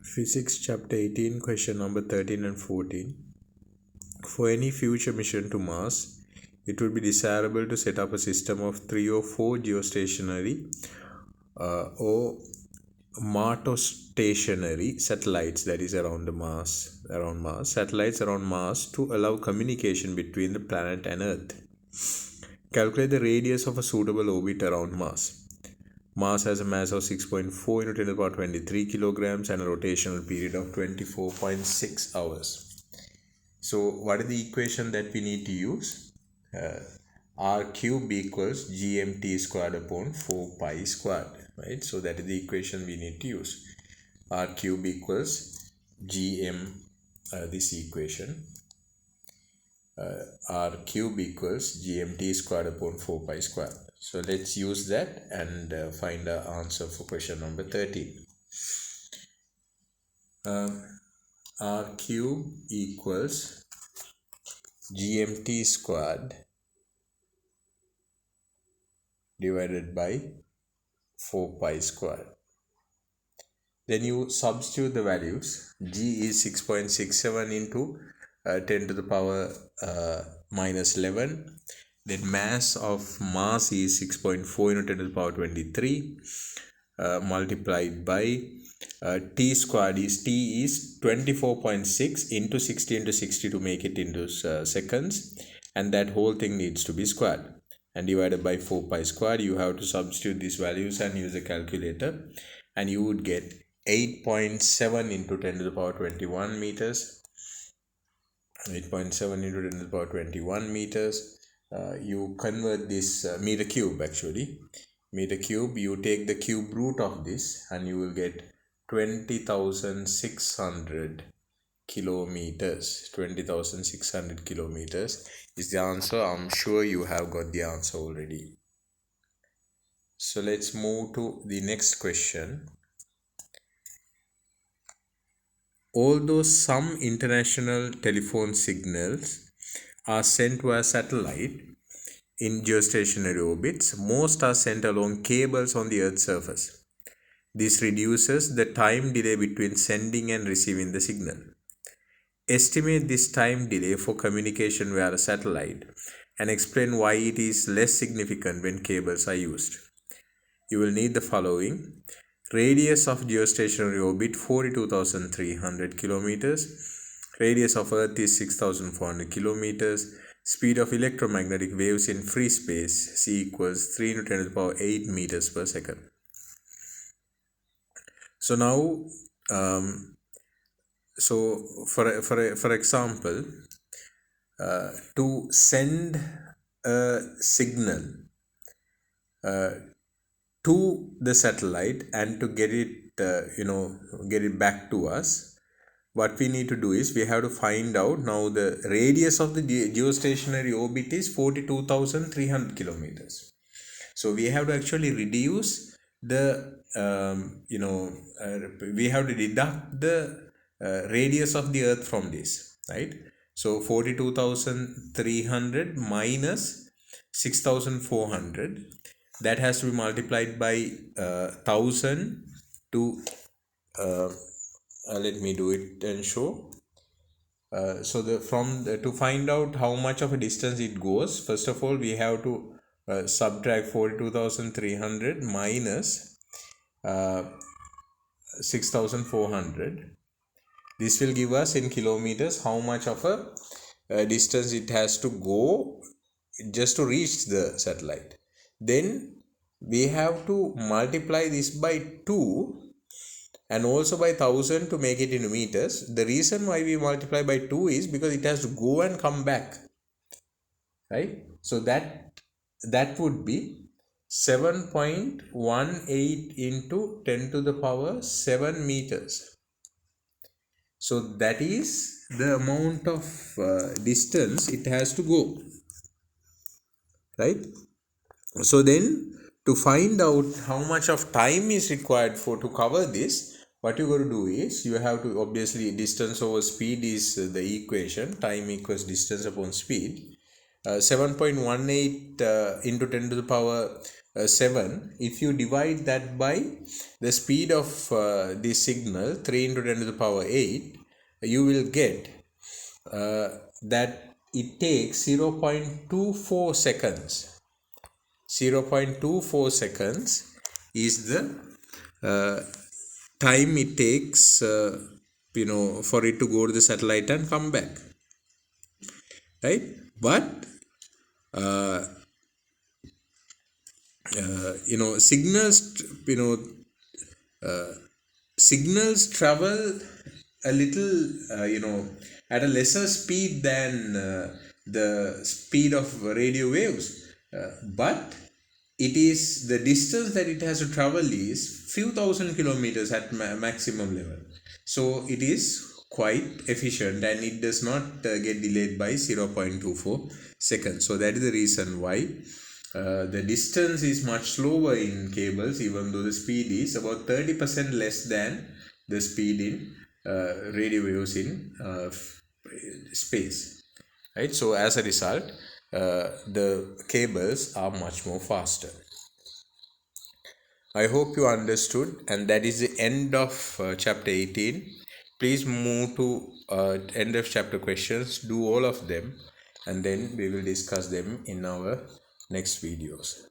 Physics chapter 18 question number 13 and 14. For any future mission to Mars, it would be desirable to set up a system of 3 or 4 geostationary or martostationary satellites, that is around Mars, satellites around Mars, to allow communication between the planet and Earth. Calculate the radius of a suitable orbit around Mars. Mars has a mass of 6.4 into 10 to the power 23 kilograms and a rotational period of 24.6 hours. So what is the equation that we need to use? R cube equals GMT squared upon 4 pi squared, right? So that is the equation we need to use. R cube equals this equation. R cube equals GMT squared upon 4 pi squared. So let's use that and find the answer for question number 13. R cube equals GMT squared divided by 4 pi squared. Then you substitute the values. G is 6.67 into 10 to the power minus 11. Then mass of Mars is 6.4 into 10 to the power 23 multiplied by T squared is 24.6 into 60 into 60 to make it into seconds, and that whole thing needs to be squared and divided by 4 pi squared. You have to substitute these values and use a calculator, and you would get 8.7 into 10 to the power 21 meters. 8.7 into 10 to the power 21 meters. You convert this meter cube, you take the cube root of this and you will get 20,600 kilometers. 20,600 kilometers is the answer. I'm sure you have got the answer already. So let's move to the next question. Although some international telephone signals are sent via satellite in geostationary orbits, most are sent along cables on the Earth's surface. This reduces the time delay between sending and receiving the signal. Estimate this time delay for communication via a satellite and explain why it is less significant when cables are used. You will need the following. Radius of geostationary orbit 42,300 kilometers. Radius of Earth is 6,400 kilometers. Speed of electromagnetic waves in free space C equals 3 into 10 to the power 8 meters per second. So now, for example, to send a signal to the satellite and to get it, get it back to us, what we need to do is we have to find out now the radius of the geostationary orbit is 42,300 kilometers. So we have to actually reduce the, we have to deduct the radius of the Earth from this, right? So 42,300 minus 6,400, that has to be multiplied by 1,000 to, let me do it and show. To find out how much of a distance it goes, first of all we have to subtract 42,300 minus 6,400. This will give us in kilometers how much of a distance it has to go just to reach the satellite. Then we have to multiply this by 2 and also by 1,000 to make it into meters. The reason why we multiply by 2 is because it has to go and come back, right? So that would be 7.18 into 10 to the power 7 meters. So that is the amount of distance it has to go, right? So then to find out how much of time is required to cover this, what you got to do is you have to, obviously distance over speed is the equation, time equals distance upon speed. 7.18 into 10 to the power 7, if you divide that by the speed of the signal 3 into 10 to the power 8, you will get that it takes 0.24 seconds. 0.24 seconds is the uh, time it takes for it to go to the satellite and come back, right? But uh, signals signals travel a little at a lesser speed than the speed of radio waves, but it is the distance that it has to travel is few thousand kilometers at maximum level, so it is quite efficient and it does not get delayed by 0.24 seconds. So that is the reason why the distance is much slower in cables, even though the speed is about 30% less than the speed in radio waves in space, right? So as a result, the cables are much more faster. I hope you understood, and that is the end of chapter 18. Please move to end of chapter questions, do all of them, and then we will discuss them in our next videos.